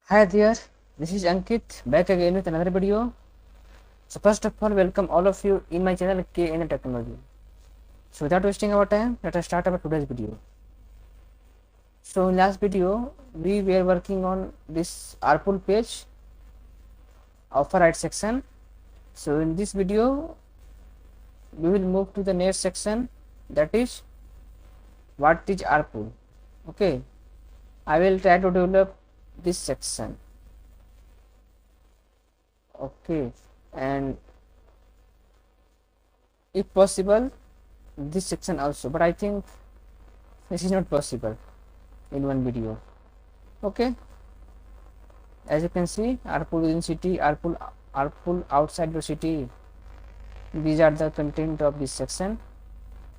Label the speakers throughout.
Speaker 1: Hi there, this is Ankit back again with another video. So first of all, welcome all of you in my channel K in Technology. So without wasting our time, let us start our today's video. So in last video, we were working on this Rpool page offer right section. So in this video, we will move to the next section, that is what is Rpool. Okay, I will try to develop this section. Okay, and if possible this section also, but I think this is not possible in one video. Okay, as you can see, Rpool in city, Rpool outside the city, these are the content of this section.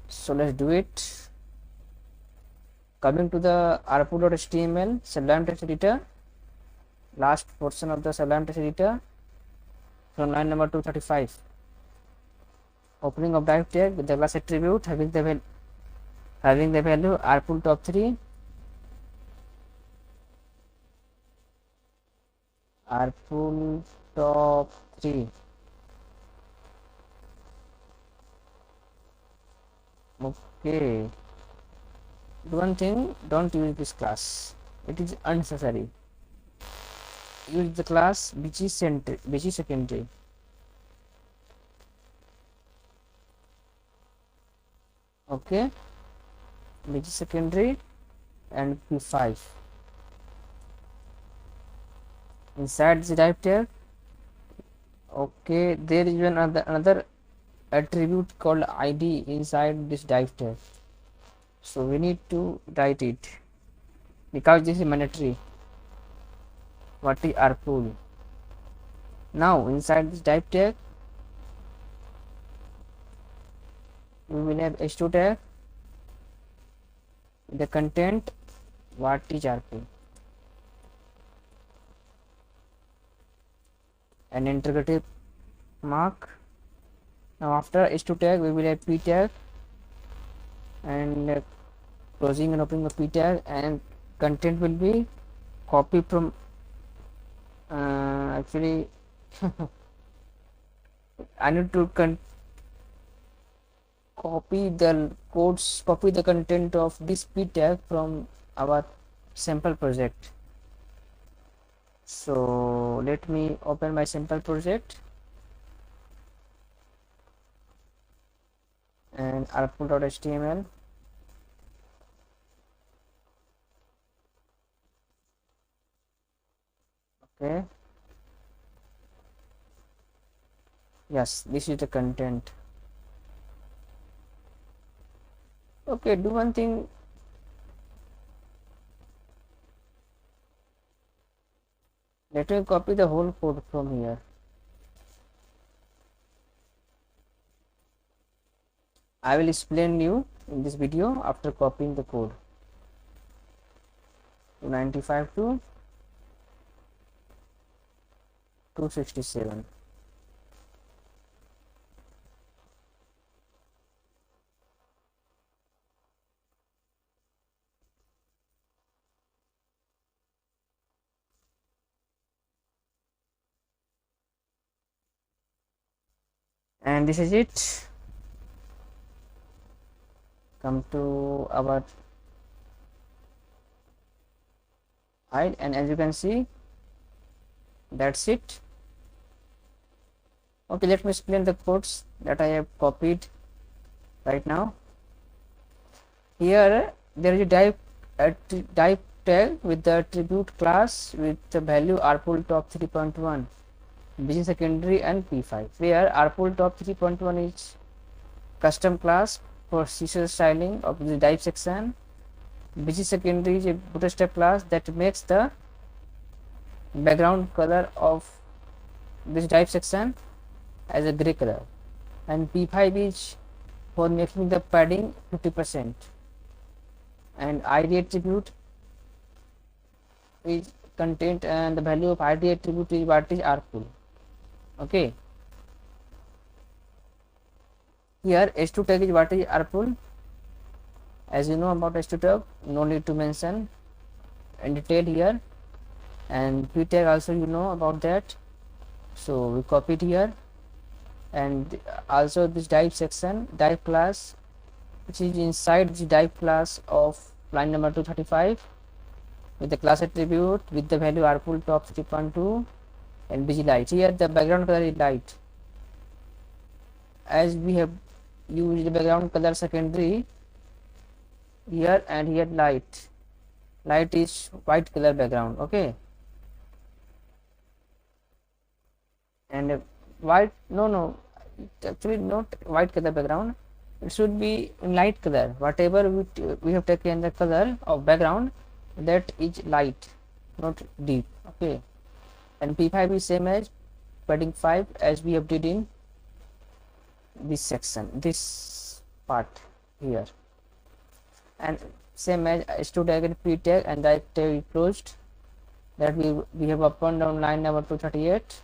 Speaker 1: So let's do it. Coming to the Rpool.html Sublime Text Editor, last portion of the Sublime Text Editor from line number 235. Opening of div tag with the class attribute having the value Rpool top 3, Rpool top 3. Okay, do one thing, don't use this class, it is unnecessary. Use the class BG secondary. Okay, BG secondary and P5 inside the div tag. Okay, there is another attribute called ID inside this div tag, so we need to write it because this is mandatory. What is Rpool? Now inside this div tag we will have h2 tag, the content what is Rpool, an interrogative mark. Now after h2 tag we will have p tag, and closing and opening of p tag, and content will be copy from actually I need to copy the content of this p tag from our sample project. So let me open my sample project and Rpool.html. Okay, yes, this is the content. Okay, do one thing, let me copy the whole code from here. I will explain you in this video after copying the code. 295 to 267. And this is it. Come to our hide, and as you can see, that's it. Okay, let me explain the codes that I have copied right now. Here there is a div tag with the attribute class with the value Rpool top 3.1, BG secondary and P5, where Rpool top 3.1 is custom class for CSS styling of the div section. BG secondary is a bootstrap class that makes the background color of this div section as a gray color, and P5 is for making the padding 50%, and ID attribute is content, and the value of ID attribute is what is Rpool. Okay, here h2 tag is what is Rpool. As you know about h2 tag, no need to mention in detail here. and p tag also you know about that, so we copy it here. And also this div section, div class, which is inside the div class of line number 235, with the class attribute with the value rpool top 3.2 and bg light. Here the background color is light, as we have used the background color secondary here, and here light is white color background. Okay, and white, no, actually not white color background, it should be in light color. Whatever we have taken the color of background, that is light, not deep. Okay, and p5 is same as padding 5, as we have did in this section, this part here, and same as stu tag and p tag, and that tag is closed, that we have up and down line number 238,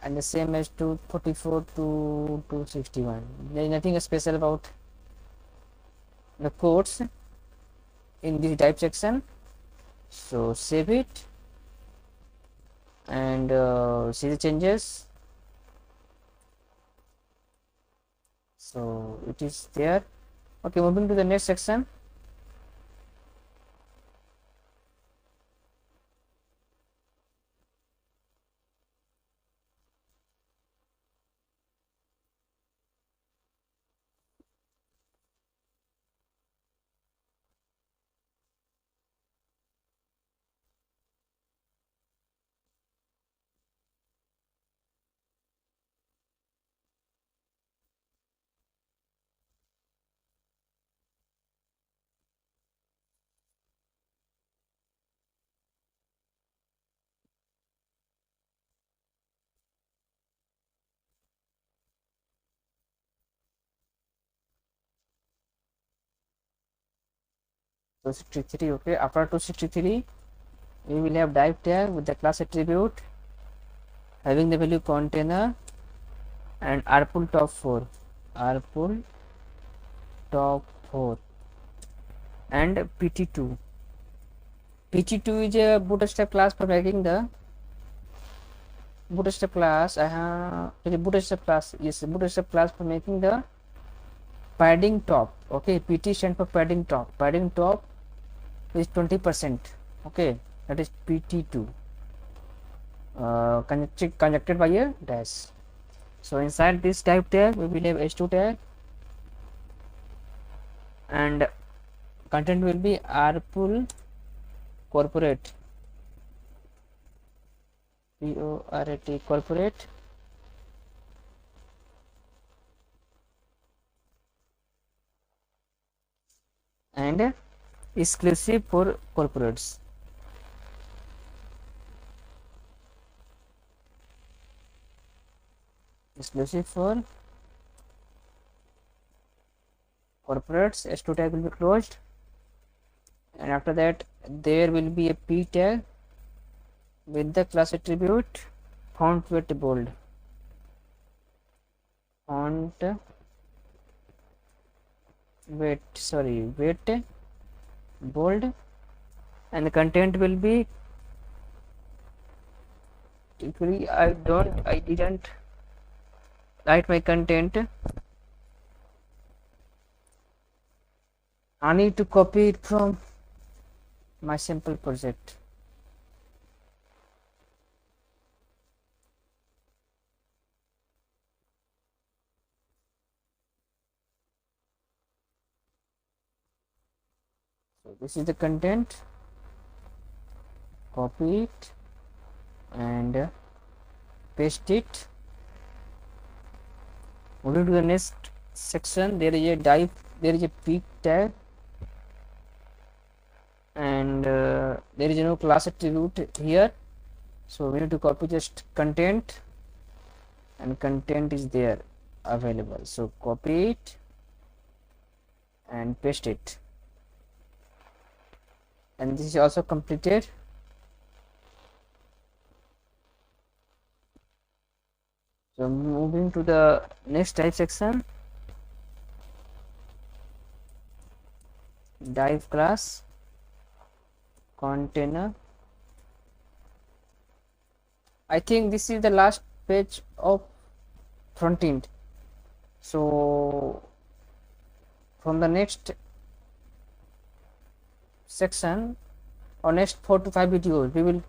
Speaker 1: and the same as 244 to 261. There is nothing special about the codes in this type section. So save it and see the changes. So it is there. Okay, moving to the next section. So 63. Okay, after 263 we will have div tag with the class attribute having the value container and rpool top 4, rpool top 4, and pt2. pt2 is a bootstrap class for making the bootstrap class. Bootstrap class is bootstrap class for making the padding top. Okay, pt stand for padding top. Padding top is 20%. Okay, that is pt2, connected by a dash. So inside this type tag we will have h2 tag, and content will be rpool corporate, PORAT corporate, and exclusive for corporates. Exclusive for corporates. h2 tag will be closed, and after that there will be a p tag with the class attribute font weight bold, font weight bold, and the content will be, actually I didn't write my content. I need to copy it from my sample project. So this is the content, copy it and paste it. Moving to the next section, there is a div, there is a peak tag, and there is no class attribute here, so we need to copy just content, and content is there available, so copy it and paste it, and this is also completed. So moving to the next type section, div class container I think this is the last page of front end. So from the next section or next 4 to 5 videos, we will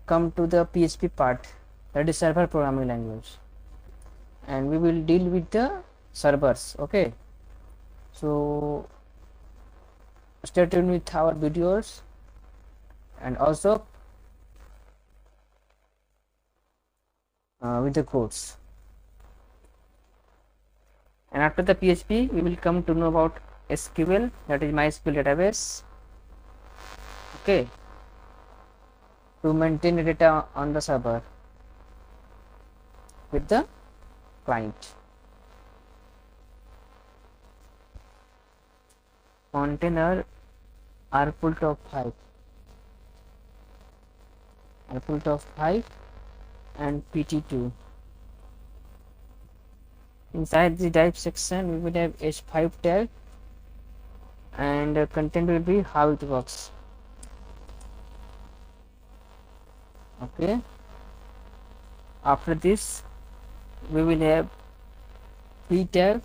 Speaker 1: come to the PHP part, that is server programming language, and we will deal with the servers. Okay, so stay tuned with our videos, and also with the codes. And after the PHP, we will come to know about SQL, that is MySQL database. Okay, to maintain the data on the server with the client. Container Rpool top 5, Rpool top 5 and PT2. Inside the type section, we will have h5 tag, and content will be how it works. Okay, after this we will have p tag,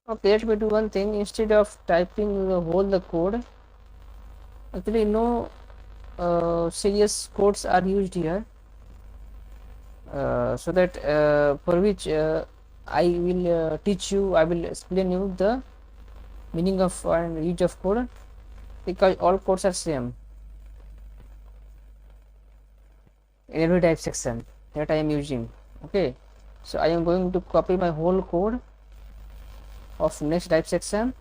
Speaker 1: okay. Let me do one thing. Instead of typing the whole the code, actually no serious codes are used here, so that for which I will teach you, I will explain you the meaning of and use of code, because all codes are same in every type section that I am using. Okay, so I am going to copy my whole code of next type section,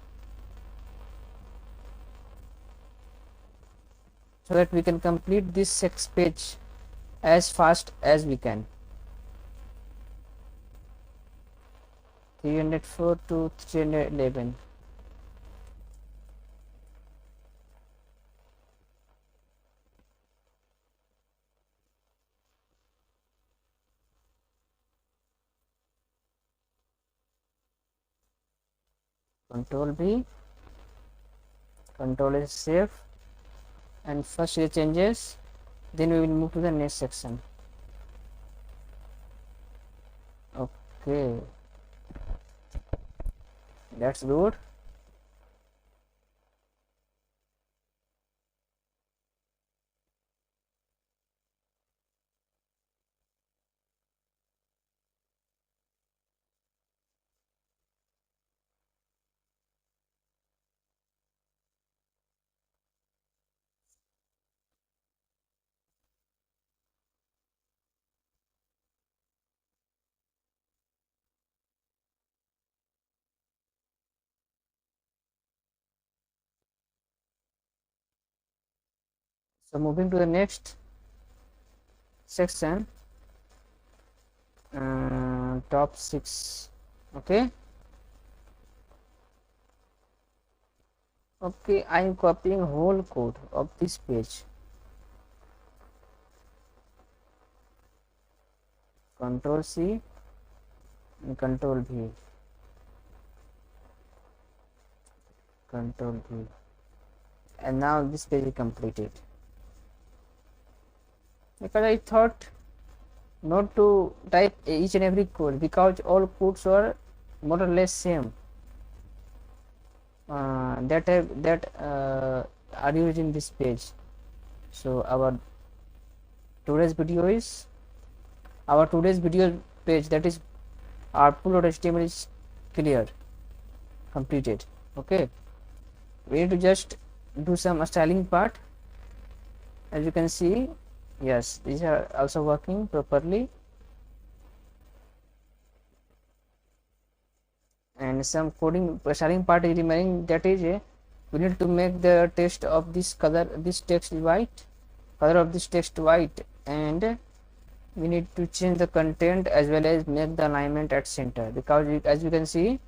Speaker 1: so that we can complete this 6 page as fast as we can. 304 to 311. Control B, control is save, and first the changes, then we will move to the next section. Okay, that's good. So moving to the next section, top 6. Okay, okay, I am copying whole code of this page. Control C and control V, control V, and now this page is completed. Because I thought not to type each and every code, because all codes are more or less same, that are used in this page. So our today's video page, that is Rpool.html, is clear, completed. Okay, we need to just do some styling part. As you can see, yes, these are also working properly, and some coding styling part is remaining, that is we need to make the text of this color, this text white, color of this text white, and we need to change the content as well as make the alignment at center, because as you can see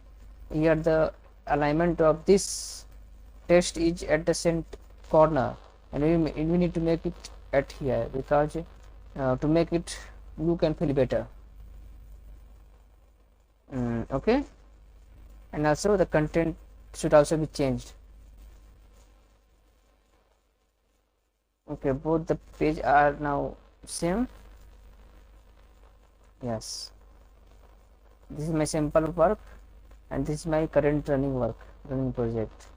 Speaker 1: here, the alignment of this text is at the center corner, and we need to make it at here, because to make it look and feel better. Okay, and also the content should also be changed. Okay, both the page are now same. Yes, this is my sample work, and this is my current running project.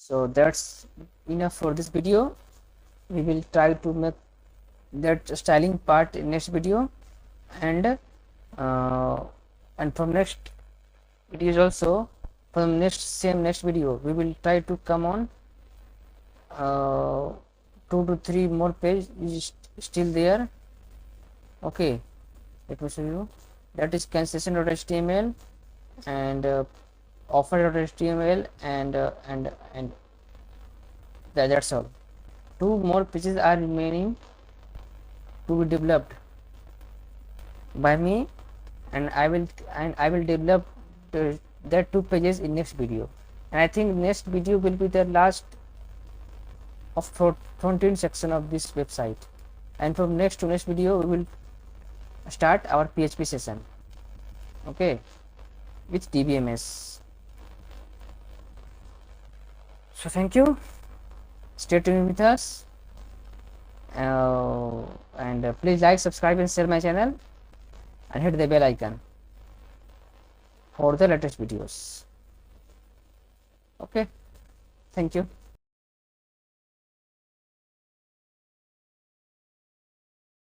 Speaker 1: So that's enough for this video. We will try to make that styling part in next video, and from next videos also, from next video we will try to come on 2 to 3 more page is still there. Okay, let me show you. That is cancellation.html and offer.html and that's all. 2 more pages are remaining to be developed by me, and I will develop that 2 pages in next video. And I think next video will be the last of front-end section of this website, and from next to next video we will start our PHP session, okay, with DBMS. So thank you, stay tuned with us, and please like, subscribe and share my channel, and hit the bell icon for the latest videos. Okay, thank you.